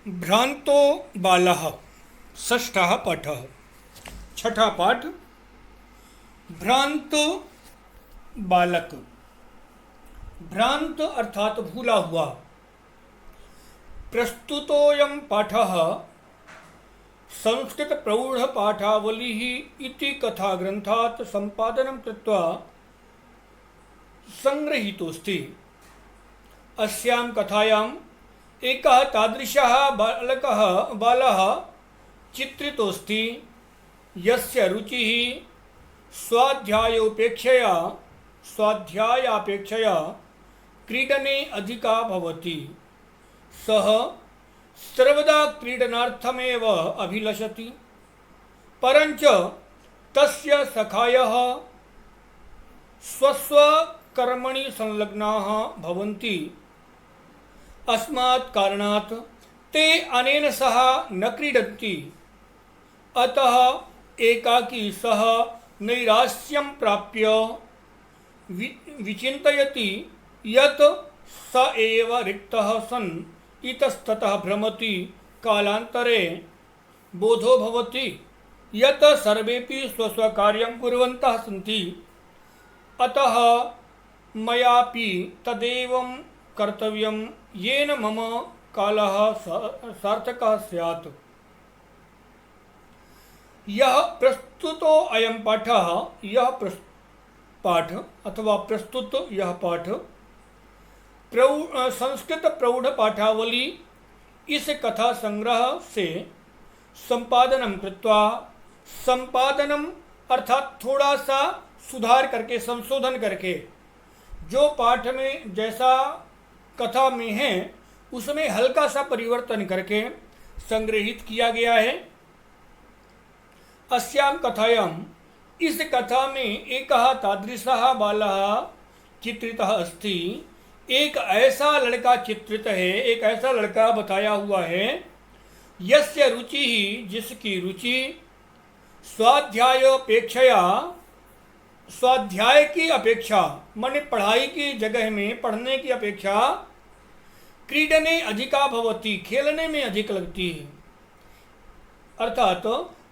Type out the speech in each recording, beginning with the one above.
भ्रांतो बालः षष्ठः पाठः। छठा पाठ। भ्रांत बालक। भ्रांत अर्थात भूला हुआ। प्रस्तुतोऽयं पाठः संस्कृत प्रौढ़ पाठावली इति कथा ग्रंथात् संपादनं कृत्वा संगृहीतोऽस्ति। अस्यां कथायाम् एकः तादृशः बालः चित्रितोऽस्ति यस्य रुचिः स्वाध्यायापेक्षया क्रीडने अधिका भवति। सः सर्वदा क्रीडनार्थमेव अभिलषति, परञ्च तस्य सखायः स्वस्वकर्मणि संलग्नाः भवन्ति। अस्मात् कारणात् ते अनेन सह न क्रीडन्ति। अतः एकाकी सः नैराश्यं प्राप्य विचिन्तयति यत् स एव रिक्तः सन् इतस्ततः भ्रमति। कालान्तरे बोधो भवति यत् सर्वेपि स्वस्वकार्यं कुर्वन्तः सन्ति। अतः मयापि तदेवं कर्तव्यं येन मम कालः सार्थकः स्यात्। यह प्रस्तुतो अयं पाठः, यह पाठ अथवा प्रस्तुत यह पाठ संस्कृत प्रौढ़ पाठावली इस कथा संग्रह से संपादनम कृत्वा, संपादनम अर्थात थोड़ा सा सुधार करके, संशोधन करके, जो पाठ में जैसा कथा में है उसमें हल्का सा परिवर्तन करके संग्रहित किया गया है। अस्यां कथायां, इस कथा में एकः तादृशः बालः चित्रितः अस्ति। एक ऐसा लड़का चित्रित है, एक ऐसा लड़का बताया हुआ है, यस्य रुचि ही, जिसकी रुचि स्वाध्याय की अपेक्षा माने पढ़ाई की जगह में, पढ़ने की अपेक्षा क्रीडने अधिका भवति, खेलने में अधिक लगती है। अर्थात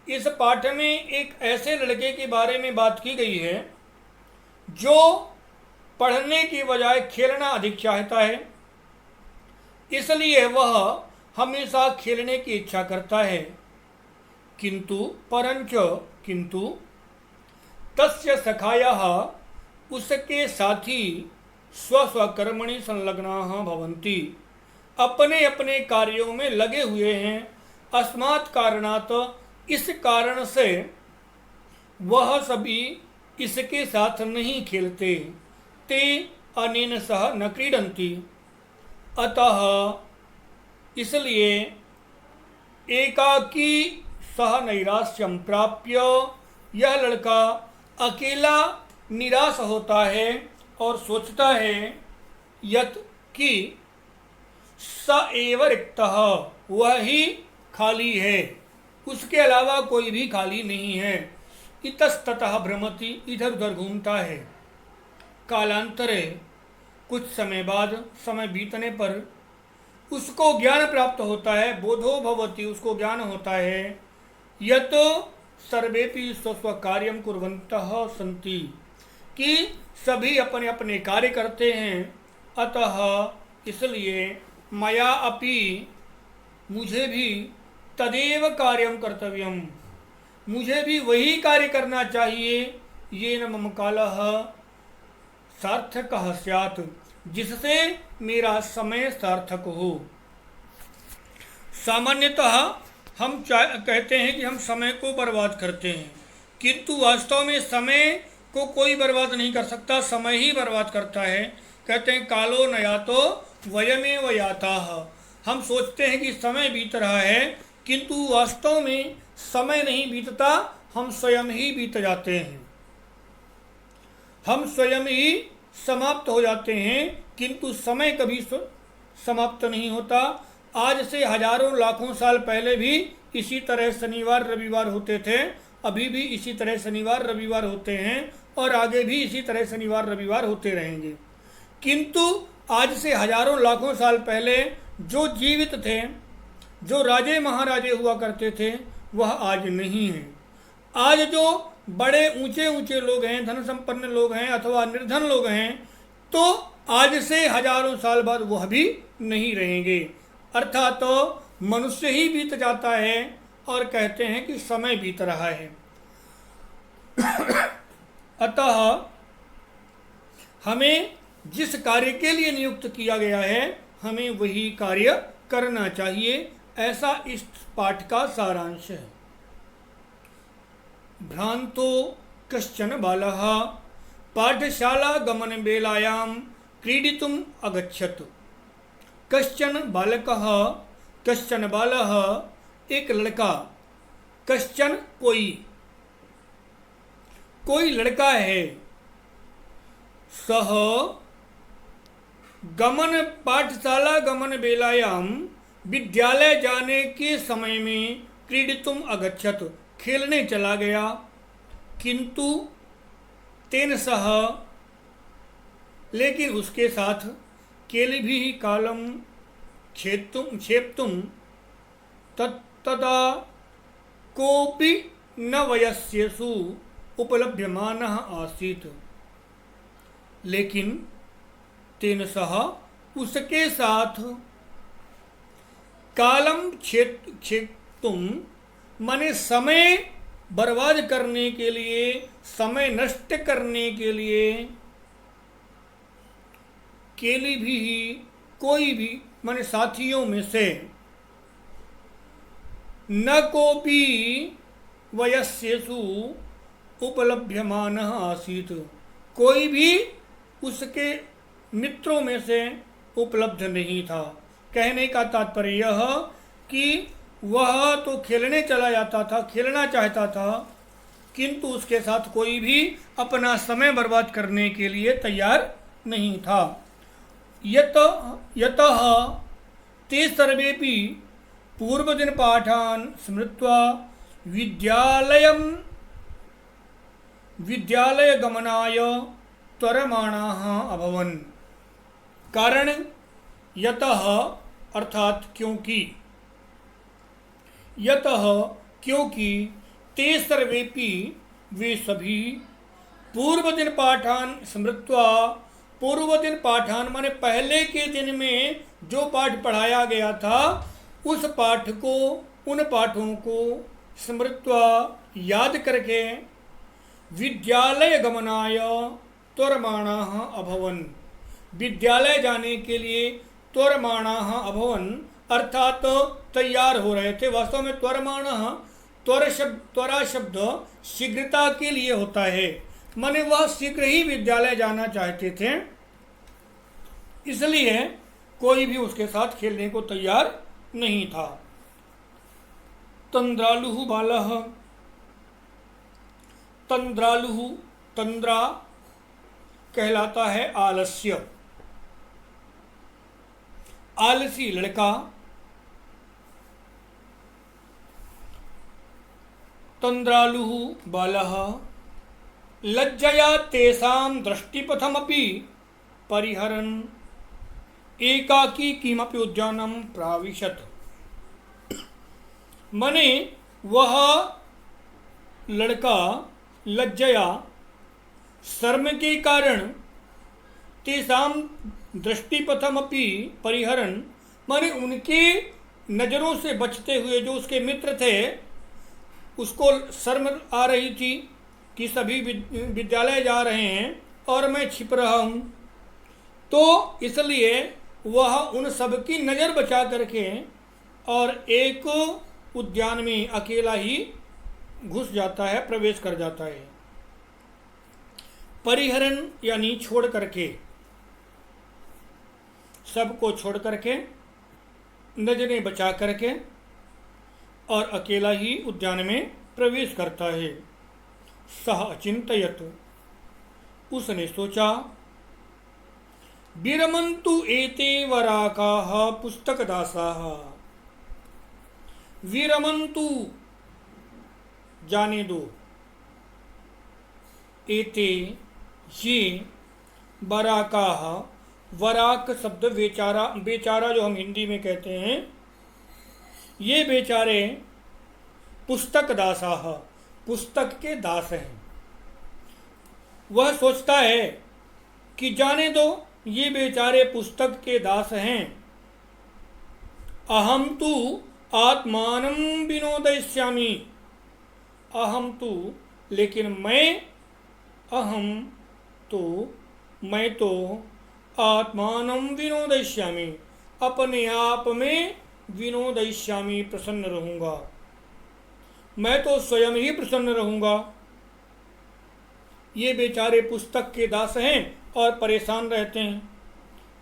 इस पाठ में एक ऐसे लड़के के बारे में बात की गई है जो पढ़ने की बजाय खेलना अधिक चाहता है, इसलिए वह हमेशा खेलने की इच्छा करता है। किंतु तस्य सखायः, उसके साथी स्वस्वकर्मणि संलग्नाः भवन्ति, अपने अपने कार्यों में लगे हुए हैं। अस्मात् कारणात्, इस कारण से वह सभी इसके साथ नहीं खेलते। ते अनेन सह न क्रीडन्ति। अतः इसलिए एकाकी सह नैराश्यं प्राप्य, यह लड़का अकेला निराश होता है और सोचता है यत् कि स एव रिक्तः, वह ही खाली है, उसके अलावा कोई भी खाली नहीं है। इतस्ततः भ्रमति, इधर उधर घूमता है। कालांतरे, कुछ समय बाद, समय बीतने पर उसको ज्ञान प्राप्त होता है। बोधो भवति, उसको ज्ञान होता है यत् सर्वेपि स्वस्वकार्यं कुर्वन्तः सन्ति, कि सभी अपने अपने कार्य करते हैं। अतः इसलिए मया अपि, मुझे भी तदेव कार्यं कर्तव्यम, मुझे भी वही कार्य करना चाहिए, येन मम कालः सार्थकः स्यात्, जिससे मेरा समय सार्थक हो। सामान्यतः हम कहते हैं कि हम समय को बर्बाद करते हैं, किंतु वास्तव में समय को कोई बर्बाद नहीं कर सकता, समय ही बर्बाद करता है। कहते हैं कालो न यातो वयमेव याताः। हम सोचते हैं कि समय बीत रहा है, किंतु वास्तव में समय नहीं बीतता, हम स्वयं ही बीत जाते हैं, हम स्वयं ही समाप्त हो जाते हैं, किंतु समय कभी समाप्त नहीं होता। आज से हजारों लाखों साल पहले भी इसी तरह शनिवार रविवार होते थे, अभी भी इसी तरह शनिवार रविवार होते हैं, और आगे भी इसी तरह शनिवार रविवार होते रहेंगे। किंतु आज से हजारों लाखों साल पहले जो जीवित थे जो राजे महाराजे हुआ करते थे वह आज नहीं है। आज जो बड़े ऊंचे ऊंचे लोग हैं, धन संपन्न लोग हैं अथवा निर्धन लोग हैं, तो आज से हजारों साल बाद वह भी नहीं रहेंगे। अर्थात तो मनुष्य ही बीत जाता है और कहते हैं कि समय बीत रहा है। अतः हमें जिस कार्य के लिए नियुक्त किया गया है हमें वही कार्य करना चाहिए, ऐसा इस पाठ का सारांश है। भ्रांतो कश्चन बालः पाठशाला गमन बेलायां क्रीडितुम् अगच्छत्। कश्चन बालकः, कश्चन बालः एक लड़का, कश्चन कोई लड़का है, सह गमन पाठशाला गमन बेलायाम विद्यालय जाने के समय में क्रीडितुम अगच्छत खेलने चला गया, किंतु तेन सह लेकिन उसके साथ केलिभिः कालम क्षेप्तुम तदा कोपि न वयस्यसु उपलभ्यमानः आसीत्। लेकिन तेन सह उसके साथ कालम क्षेप्तुम माने समय बर्बाद करने के लिए, समय नष्ट करने के लिए, केली भी कोई भी माने साथियों में से न कोपी वयस्यसु उपलभ्यमानः आसीत्, कोई भी उसके मित्रों में से उपलब्ध नहीं था। कहने का तात्पर्य यह कि वह तो खेलने चला जाता था, खेलना चाहता था, किंतु उसके साथ कोई भी अपना समय बर्बाद करने के लिए तैयार नहीं था। यतः ते सर्वेपि पूर्वदिन पाठान् स्मृत्वा विद्यालय गमनाय त्वरमाणाः अभवन्। कारण यतः अर्थात क्योंकि, यतः क्योंकि ते सर्वेपि वे सभी पूर्व दिन पाठान स्मृत्वा, पूर्व दिन पाठान माने पहले के दिन में जो पाठ पढ़ाया गया था उस पाठ को, उन पाठों को स्मृत्वा याद करके विद्यालय गमनाय त्वरमाणाः अभवन्, विद्यालय जाने के लिए त्वरमाणाः अभवन् अर्थात तैयार हो रहे थे। वास्तव में त्वरमाणाः, त्वरा शब्द शीघ्रता के लिए होता है, माने वह शीघ्र ही विद्यालय जाना चाहते थे, इसलिए कोई भी उसके साथ खेलने को तैयार नहीं था। तंद्रालुः बालः, तंद्रालुः, तंद्रा कहलाता है आलस्य, आलसी लड़का। तंद्रालुः बालः लज्जया तेषां दृष्टिपथमपि परिहरन् एकाकी किमपि उद्यानं प्राविशत्। मने वह लड़का लज्जया शर्म के कारण तेषां दृष्टिपथमपि परिहरन् माने उनके नज़रों से बचते हुए, जो उसके मित्र थे उसको शर्म आ रही थी कि सभी विद्यालय जा रहे हैं और मैं छिप रहा हूँ, तो इसलिए वह उन सब की नज़र बचा करके और एक उद्यान में अकेला ही घुस जाता है, प्रवेश कर जाता है। परिहरन यानी छोड़ करके, सबको छोड़ करके, नजरें बचा करके और अकेला ही उद्यान में प्रवेश करता है। सह अचिंतयत, उसने सोचा, विरमन्तु एते वराकाः पुस्तकदासाः। विरमन्तु जाने दो, एते ये, वराकाः, वराक शब्द बेचारा, बेचारा जो हम हिंदी में कहते हैं, ये बेचारे पुस्तक दासाः, पुस्तक के दास हैं। वह सोचता है कि जाने दो, ये बेचारे पुस्तक के दास हैं। अहम तु आत्मानं विनोदयिष्यामि, अहम तु लेकिन मैं तो आत्मानं विनोदयिष्यामि, अपने आप में विनोदयिष्यामि, प्रसन्न रहूँगा। मैं तो स्वयं ही प्रसन्न रहूँगा। ये बेचारे पुस्तक के दास हैं और परेशान रहते हैं,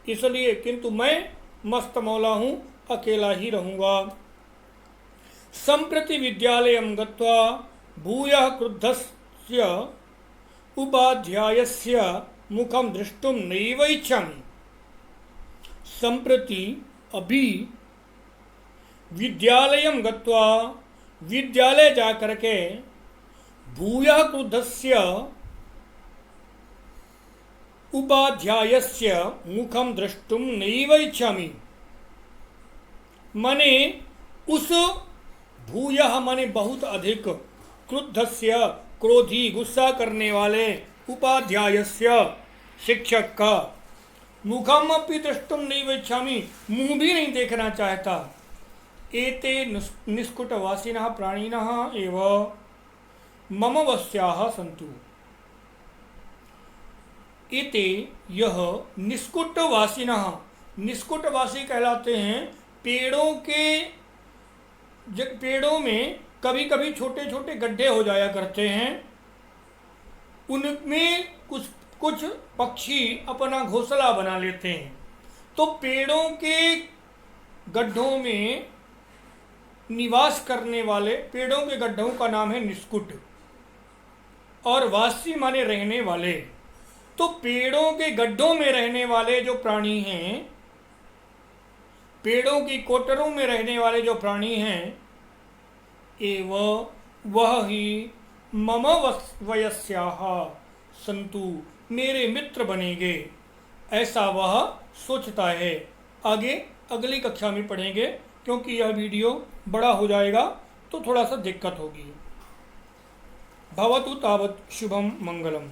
इसलिए किंतु मैं मस्त मौला हूँ, अकेला ही रहूँगा। सम्प्रति विद्यालयं गत्वा भूयः क्रुद्धस्य उपाध्यायस्य मुखं द्रष्टुं नैव इच्छामि। सम्प्रति अभी विद्यालयं गत्वा, विद्यालय जाकर के भूयः क्रुद्धस्य उपाध्यायस्य मुखं द्रष्टुं नैव इच्छामि। माने उस भूयः माने बहुत अधिक, क्रुद्धस्य क्रोधी गुस्सा करने वाले, उपाध्यायस्य शिक्षक का, मुखम अपि द्रष्टुम नैव इच्छामि, मुंह भी नहीं देखना चाहता। एते निष्कुटवासिनः प्राणिनः एव मम वश्याः सन्तु। एते यह निष्कुटवासिनः, निष्कुटवासी कहलाते हैं पेड़ों में कभी कभी छोटे छोटे गड्ढे हो जाया करते हैं, उनमें कुछ पक्षी अपना घोंसला बना लेते हैं। तो पेड़ों के गड्ढों में निवास करने वाले, पेड़ों के गड्ढों का नाम है निष्कुट, और वासी माने रहने वाले। तो पेड़ों के गड्ढों में रहने वाले जो प्राणी हैं, पेड़ों की कोटरों में रहने वाले जो प्राणी हैं, वह ही मम वयस्याः सन्तु, मेरे मित्र बनेंगे, ऐसा वह सोचता है। आगे अगली कक्षा में पढ़ेंगे, क्योंकि यह वीडियो बड़ा हो जाएगा तो थोड़ा सा दिक्कत होगी। भवतु तावत् शुभम मंगलम।